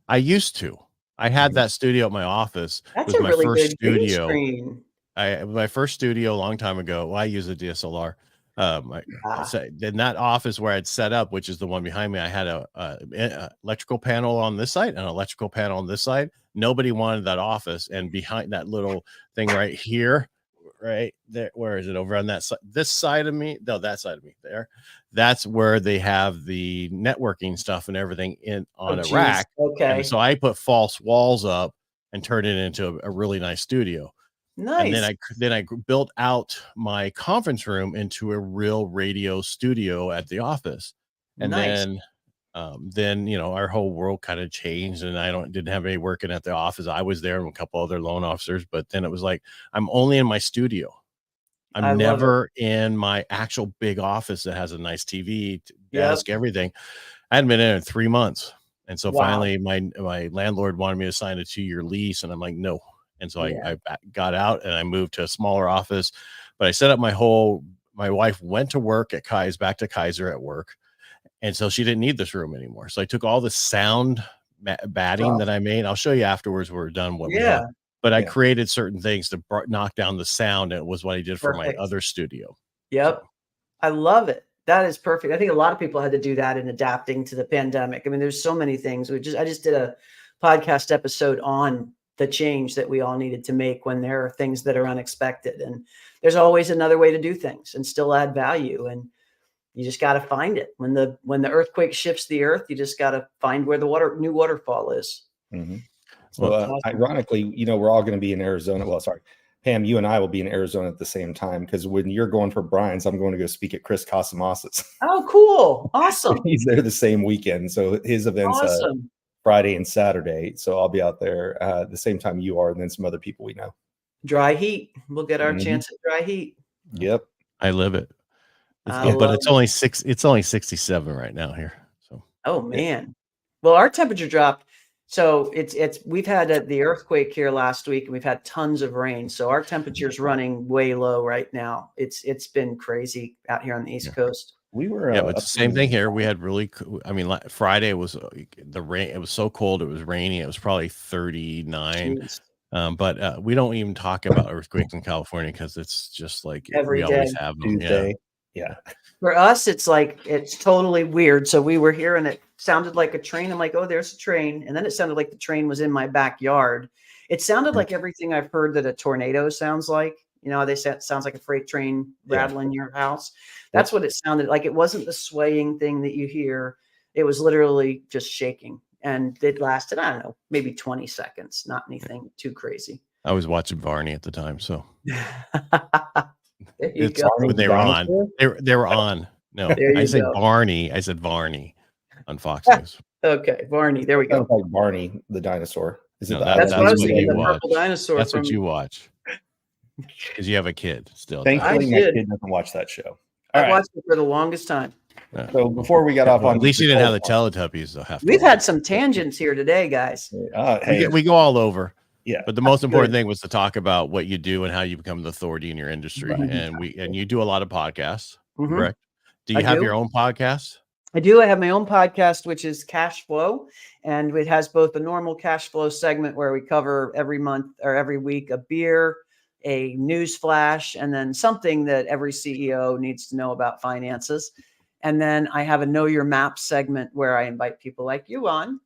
A: I used to. I had that studio at my office.
C: That's a really good studio. Screen.
A: My first studio a long time ago. Well, I use a DSLR. In that office where I'd set up, which is the one behind me, I had a electrical panel on this side and an electrical panel on this side. Nobody wanted that office, and behind that little thing right here, right there, where is it? Over on that side, this side of me, no, that side of me there. That's where they have the networking stuff and everything on a rack.
C: Okay.
A: And so I put false walls up and turned it into a really nice studio.
C: Nice.
A: And then I built out my conference room into a real radio studio at the office. And then our whole world kind of changed, and I didn't have any working at the office. I was there and a couple other loan officers, but then it was like, I'm only in my studio. I'm never in my actual big office that has a nice TV, desk, everything. I hadn't been in 3 months. And so
C: Wow.
A: finally my landlord wanted me to sign a 2-year lease. And I'm like, no. And so
C: Yeah.
A: I got out and I moved to a smaller office, but I set up my wife went to work at back to Kaiser at work. And so she didn't need this room anymore. So I took all the sound batting that I made. I'll show you afterwards when we're done what we have. But I created certain things to knock down the sound. And it was what I did for my other studio.
C: Yep.
A: So.
C: I love it. That is perfect. I think a lot of people had to do that in adapting to the pandemic. I mean, there's so many things. I just did a podcast episode on the change that we all needed to make when there are things that are unexpected. And there's always another way to do things and still add value. And you just got to find it. When the earthquake shifts the earth, you just got to find where the new waterfall is.
B: Mm-hmm. So awesome. Ironically, we're all going to be in Arizona. Well, sorry, Pam, you and I will be in Arizona at the same time, because when you're going for Brian's, I'm going to go speak at Chris Casamas's.
C: Oh, cool. Awesome.
B: He's there the same weekend. So his event's Friday and Saturday. So I'll be out there the same time you are, and then some other people we know.
C: Dry heat. We'll get our chance at dry heat.
B: Yep.
A: I live it. But it's only 67 right now here. So.
C: Oh man. Well, our temperature dropped. So we've had the earthquake here last week, and we've had tons of rain. So our temperature's running way low right now. It's been crazy out here on the East Coast.
B: We were
A: but it's the same thing here. We had Friday was the rain. It was so cold. It was rainy. It was probably 39. But we don't even talk about earthquakes in California because it's just like
C: every
A: we
C: day.
A: Always have them.
B: Tuesday. Yeah.
C: For us, it's totally weird. So we were here and it sounded like a train. I'm like, oh, there's a train. And then it sounded like the train was in my backyard. It sounded like everything I've heard that a tornado sounds like. They say it sounds like a freight train rattling your house. That's what it sounded like. It wasn't the swaying thing that you hear. It was literally just shaking. And it lasted, I don't know, maybe 20 seconds. Not anything too crazy.
A: I was watching Barney at the time. So
C: there you go.
A: When they were on. They were on. No, I said Barney. I said Varney on Fox News.
C: Okay, Barney. There we go.
B: Sounds like Barney the dinosaur. Is it
C: that's what I was saying,
A: you watch.
C: Purple dinosaur.
A: That's what you watch. Because you have a kid still.
B: Thankfully, my kid doesn't watch that show.
C: I watched it for the longest time.
B: So before we got off on,
A: at least you didn't have the Teletubbies.
C: We've had some tangents here today, guys.
A: We go all over.
B: Yeah,
A: but the most important thing was to talk about what you do and how you become the authority in your industry. Right. And you do a lot of podcasts, correct? Do you have your own podcast?
C: I do. I have my own podcast, which is Cash Flow, and it has both a normal cash flow segment where we cover every month or every week a beer, a news flash, and then something that every CEO needs to know about finances. And then I have a Know Your Map segment where I invite people like you on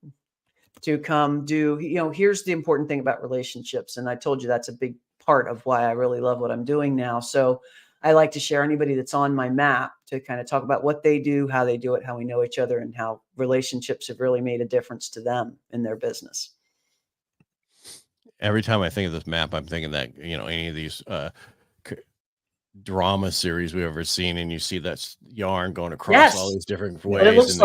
C: to come do, here's the important thing about relationships. And I told you that's a big part of why I really love what I'm doing now. So I like to share anybody that's on my map to kind of talk about what they do, how they do it, how we know each other, and how relationships have really made a difference to them in their business.
A: Every time I think of this map, I'm thinking that, any of these drama series we've ever seen, and you see that yarn going across all these different ways,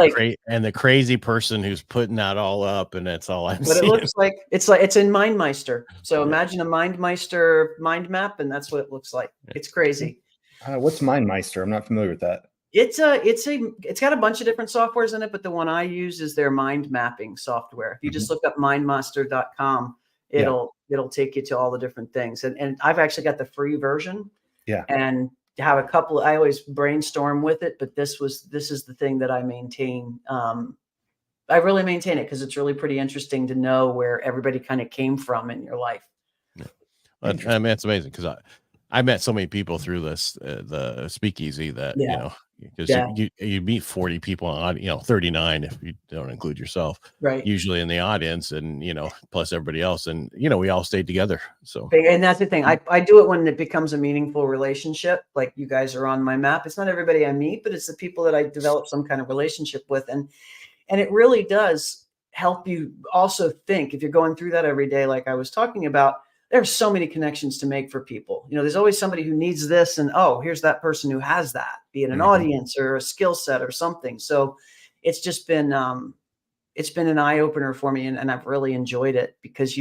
A: and the crazy person who's putting that all up, and that's all I'm seeing.
C: It looks like it's in MindMeister. So imagine a MindMeister mind map, and that's what it looks like. It's crazy.
B: What's MindMeister? I'm not familiar with that.
C: It's got a bunch of different softwares in it, but the one I use is their mind mapping software. If you just look up mindmaster.com, it'll take you to all the different things. And I've actually got the free version. Yeah. And have a couple, I always brainstorm with it, but this is the thing that I maintain. I really maintain it because it's really pretty interesting to know where everybody kind of came from in your life.
A: Yeah. I mean, it's amazing because I met so many people through this, the speakeasy that, because you meet 40 people on, 39 if you don't include yourself,
C: right?
A: Usually in the audience, and plus everybody else, and we all stayed together. So,
C: and that's the thing. I do it when it becomes a meaningful relationship. Like you guys are on my map. It's not everybody I meet, but it's the people that I develop some kind of relationship with, and it really does help you also think if you're going through that every day, like I was talking about. There's so many connections to make for people. There's always somebody who needs this, and here's that person who has that, be it an audience or a skill set or something. So it's just been an eye opener for me, and I've really enjoyed it because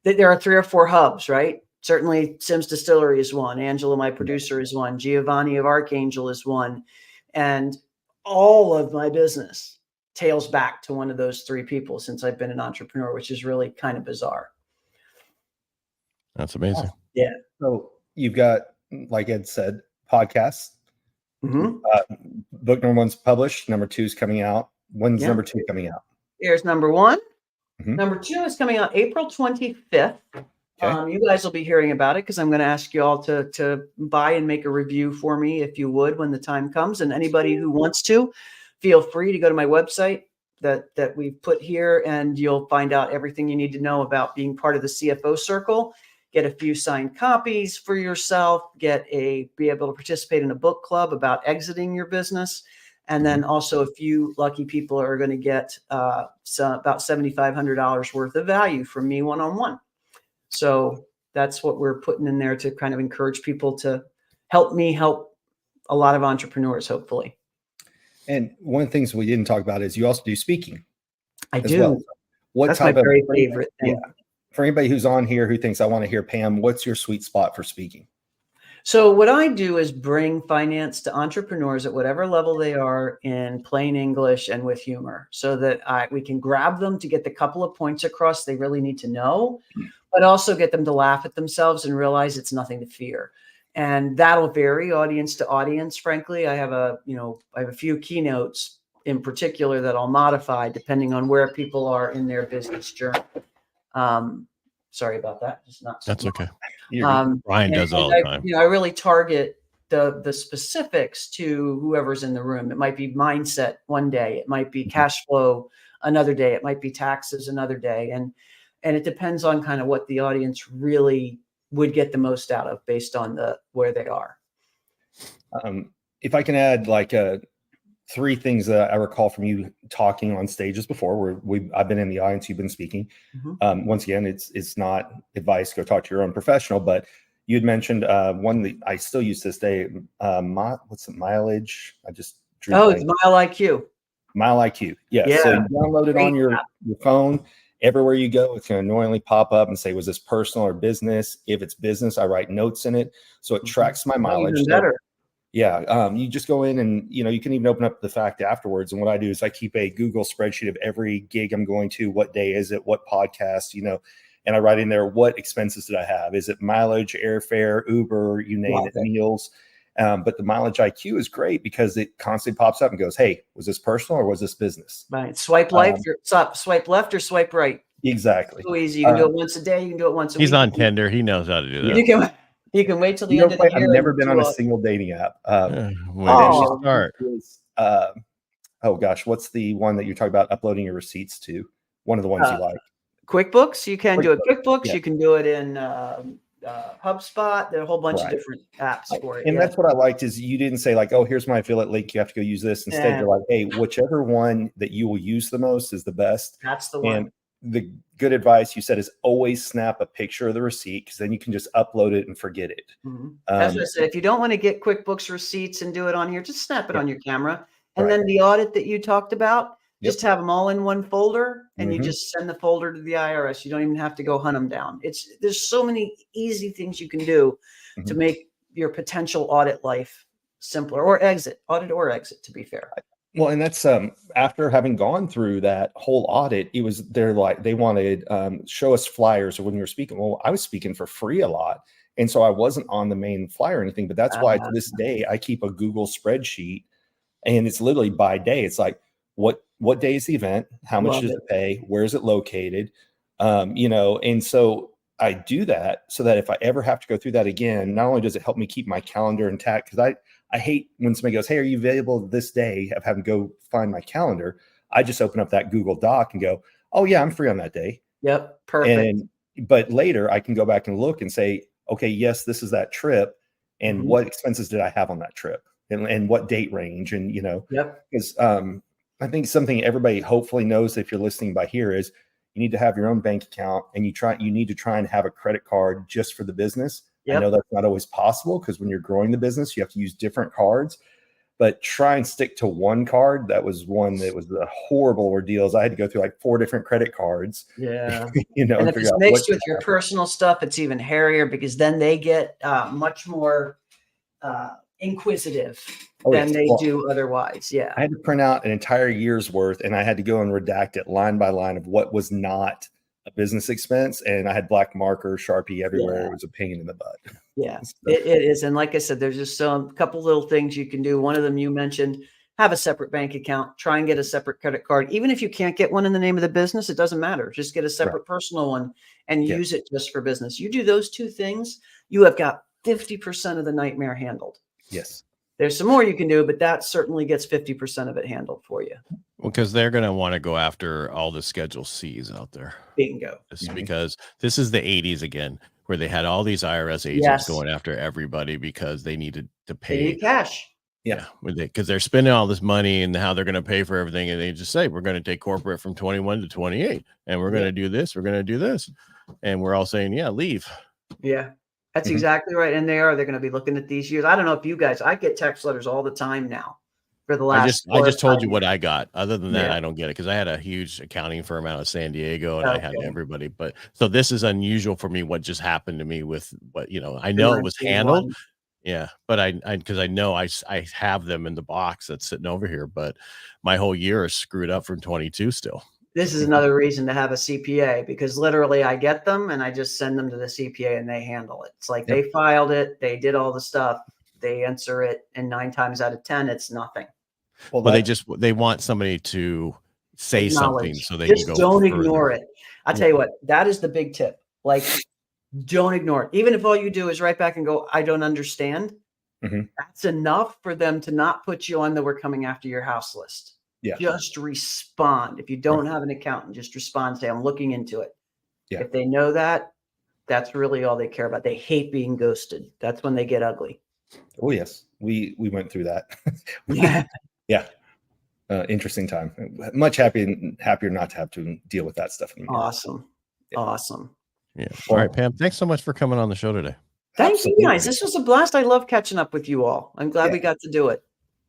C: there are 3 or 4 hubs, right? Certainly Sims Distillery is one. Angela, my producer, is one. Giovanni of Archangel is one, and all of my business tails back to one of those three people since I've been an entrepreneur, which is really kind of bizarre.
A: That's amazing.
C: Yeah.
B: So you've got, like Ed said, podcasts.
C: Mm-hmm.
B: Book number 1's published. Number 2 is coming out. When's number 2 coming out?
C: Here's number 1.
B: Mm-hmm.
C: Number 2 is coming out April 25th.
B: Okay.
C: You guys will be hearing about it because I'm going to ask you all to buy and make a review for me if you would when the time comes. And anybody who wants to, feel free to go to my website that we've put here, and you'll find out everything you need to know about being part of the CFO circle. Get a few signed copies for yourself, be able to participate in a book club about exiting your business. And then also a few lucky people are going to get about $7,500 worth of value from me one-on-one. So that's what we're putting in there to kind of encourage people to help me help a lot of entrepreneurs, hopefully.
B: And one of the things we didn't talk about is you also do speaking.
C: I do.
B: Well. What
C: That's
B: type
C: my
B: of
C: very favorite thing.
B: Yeah. For anybody who's on here who thinks I want to hear Pam, what's your sweet spot for speaking?
C: So what I do is bring finance to entrepreneurs at whatever level they are in plain English and with humor, so that we can grab them to get the couple of points across they really need to know, but also get them to laugh at themselves and realize it's nothing to fear. And that'll vary audience to audience. Frankly, I have a few keynotes in particular that I'll modify depending on where people are in their business journey. Sorry about that. Just not.
A: That's okay.
C: Brian
A: does all the time.
C: I really target the specifics to whoever's in the room. It might be mindset one day. It might be cash flow another day. It might be taxes another day. And it depends on kind of what the audience really would get the most out of based on where they are.
B: If I can add like 3 things that I recall from you talking on stages before, where I've been in the audience, you've been speaking.
C: Mm-hmm.
B: Once again, it's not advice, go talk to your own professional, but you'd mentioned one that I still use this day. What's the mileage? I just drew.
C: It's Mile IQ.
B: Mile IQ. Yes.
C: Yeah.
B: So you download it on your phone. Everywhere you go, it's going to annoyingly pop up and say, was this personal or business? If it's business, I write notes in it. So it tracks my mileage.
C: Even better.
B: Yeah. You just go in and, you can even open up the fact afterwards. And what I do is I keep a Google spreadsheet of every gig I'm going to, what day is it, what podcast, and I write in there, what expenses did I have? Is it mileage, airfare, Uber, you name it, meals? But the mileage IQ is great because it constantly pops up and goes, hey, was this personal or was this business?
C: Right. Swipe left, swipe left or swipe right.
B: Exactly.
C: So easy. You can do it once a day. You can do it once a week.
A: He's on Tinder. He knows how to do that.
C: You can wait till the end of the year.
B: I've never been on a single dating app.
A: When did you start?
B: Oh gosh, what's the one that you're talking about uploading your receipts to? One of the ones you like.
C: QuickBooks. You can do it. QuickBooks.
B: Yeah.
C: You can do it in HubSpot. There are a whole bunch of different apps for it.
B: And that's what I liked is you didn't say like, oh, here's my affiliate link. You have to go use this. Instead, you're like, hey, whichever one that you will use the most is the best.
C: That's the one.
B: And the good advice you said is always snap a picture of the receipt because then you can just upload it and forget it.
C: Mm-hmm. That's what I said. If you don't want to get QuickBooks receipts and do it on here, just snap it on your camera. And then the audit that you talked about, just have them all in one folder and you just send the folder to the IRS. You don't even have to go hunt them down. There's so many easy things you can do to make your potential audit life simpler, or audit or exit, to be fair.
B: Well, and that's after having gone through that whole audit, they wanted show us flyers or when you were speaking. Well, I was speaking for free a lot. And so I wasn't on the main flyer or anything, but that's why to this day I keep a Google spreadsheet and it's literally by day. It's like, what day is the event? How much does it pay? Where is it located? And so I do that so that if I ever have to go through that again, not only does it help me keep my calendar intact, because I hate when somebody goes, hey, are you available this day? Of having to go find my calendar. I just open up that Google Doc and go, oh yeah, I'm free on that day.
C: Yep. Perfect.
B: But later I can go back and look and say, okay, yes, this is that trip. And what expenses did I have on that trip? And what date range? And, because I think something everybody hopefully knows if you're listening by here is you need to have your own bank account and you need to try and have a credit card just for the business. I know that's not always possible because when you're growing the business, you have to use different cards, but try and stick to one card. That was one that was the horrible ordeals. I had to go through like 4 different credit cards.
C: Yeah.
B: And
C: if it's mixed with your personal stuff, it's even hairier because then they get much more inquisitive
B: Oh,
C: than
B: yes.
C: they
B: Well,
C: do otherwise. Yeah.
B: I had to print out an entire year's worth, and I had to go and redact it line by line of what was not a business expense. And I had black marker, Sharpie everywhere.
C: Yeah.
B: It was a pain in the butt.
C: Yeah,
B: So,
C: it is. And like I said, there's just some couple little things you can do. One of them you mentioned, have a separate bank account, try and get a separate credit card. Even if you can't get one in the name of the business, it doesn't matter. Just get a separate personal one and
B: Yeah.
C: use it just for business. You do those two things, you have got 50% of the nightmare handled.
B: yes.
C: There's some more you can do, but that certainly gets 50% of it handled for you.
A: Well, because they're going to want to go after all the Schedule C's out there.
C: Bingo.
A: Just because this is the 80s again, where they had all these IRS agents
C: Yes.
A: going after everybody because they needed to
C: They
A: pay.
C: need cash.
B: Yeah.
A: Because they're spending all this money and how they're going to pay for everything. And they just say, we're going to take corporate from 21 to 28 and we're going to do this. We're going to do this. And we're all saying, yeah, leave.
C: Yeah, that's
B: Mhm.
C: exactly right. And they're going to be looking at these years. I don't know if you guys, I get text letters all the time now for the last.
A: I just told you
C: years.
A: what I got. Other than that,
C: Yeah.
A: I don't get it because I had a huge accounting firm out of San Diego and I had
C: Okay.
A: everybody. But so this is unusual for me. What just happened to me with what, I know it was
C: 1991.
A: handled. Yeah. But because I know I have them in the box that's sitting over here, but my whole year is screwed up from 22 still.
C: This is another reason to have a CPA, because literally I get them and I just send them to the CPA and they handle it. It's like
B: Yep.
C: they filed it, they did all the stuff, they answer it, and 9 times out of 10, it's nothing.
B: Well,
A: Well, they want somebody to say something
C: Acknowledge.
A: so they
C: Just
A: can go
C: don't
A: further.
C: ignore it. I tell you what, that is the big tip. Like, don't ignore it. Even if all you do is write back and go, I don't understand.
B: Mhm.
C: That's enough for them to not put you on the we're coming after your house list.
B: Yeah.
C: Just respond. If you don't have an accountant, just respond, say, I'm looking into it.
B: Yeah.
C: If they know that, that's really all they care about. They hate being ghosted. That's when they get ugly.
B: Oh, yes. We went through that.
C: Yeah.
B: Yeah. Interesting time. Much happier not to have to deal with that stuff anymore.
C: Awesome.
B: Yeah.
C: Awesome.
A: Yeah. All right, Pam. Thanks so much for coming on the show today.
C: Thank you guys. This was a blast. I love catching up with you all. I'm glad we got to do it.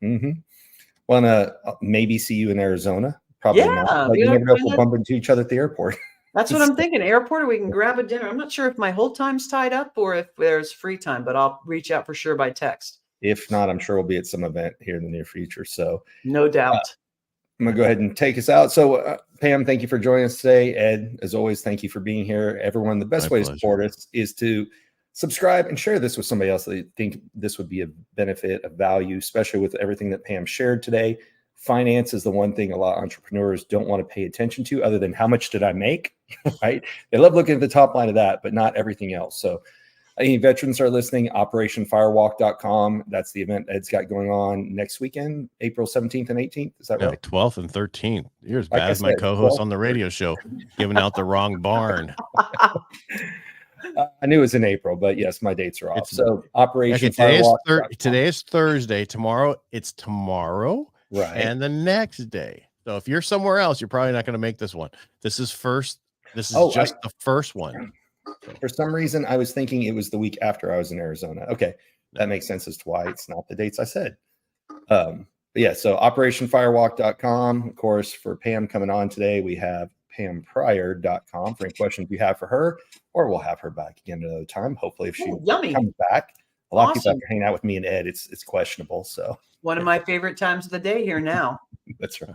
B: Mm-hmm. Want to maybe see you in Arizona? Probably
C: Yeah,
B: not. Like, you never know if we'll bump into each other at the airport.
C: That's what I'm thinking. Airport, or we can grab a dinner. I'm not sure if my whole time's tied up or if there's free time, but I'll reach out for sure by text.
B: If not, I'm sure we'll be at some event here in the near future. So
C: no doubt.
B: I'm going to go ahead and take us out. So Pam, thank you for joining us today. Ed, as always, thank you for being here. Everyone, the best way to support us is to subscribe and share this with somebody else that you think this would be a benefit, of value, especially with everything that Pam shared today. Finance is the one thing a lot of entrepreneurs don't want to pay attention to, other than how much did I make, right? They love looking at the top line of that, but not everything else. So any veterans are listening, operationfirewalk.com. That's the event Ed's got going on next weekend, April 17th and 18th. Is that right?
A: 12th and 13th. You're as
B: Like
A: bad
B: I
A: as my
B: said,
A: co-host
B: 12th.
A: on the radio show, giving out the wrong barn.
B: I knew it was in April, but yes, my dates are off. So Operation
A: today
B: Firewalk.
A: Is Thursday. Tomorrow, it's tomorrow.
B: Right.
A: And the next day. So if you're somewhere else, you're probably not going to make this one. This is first. This is the first one.
B: For some reason, I was thinking it was the week after I was in Arizona. Okay. That makes sense as to why it's not the dates I said. But yeah, so operationfirewalk.com. Of course, for Pam coming on today, we have pamprior.com for any questions you have for her, or we'll have her back again another time. Hopefully, if she comes back. A lot of people have to hang out with me and Ed. It's questionable. So
C: one of my favorite times of the day here now.
B: That's right.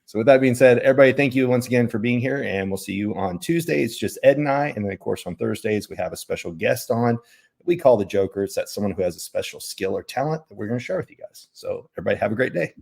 B: So with that being said, everybody, thank you once again for being here, and we'll see you on Tuesday. It's just Ed and I, and then of course on Thursdays we have a special guest on. We call the Jokers. That's someone who has a special skill or talent that we're going to share with you guys. So everybody have a great day.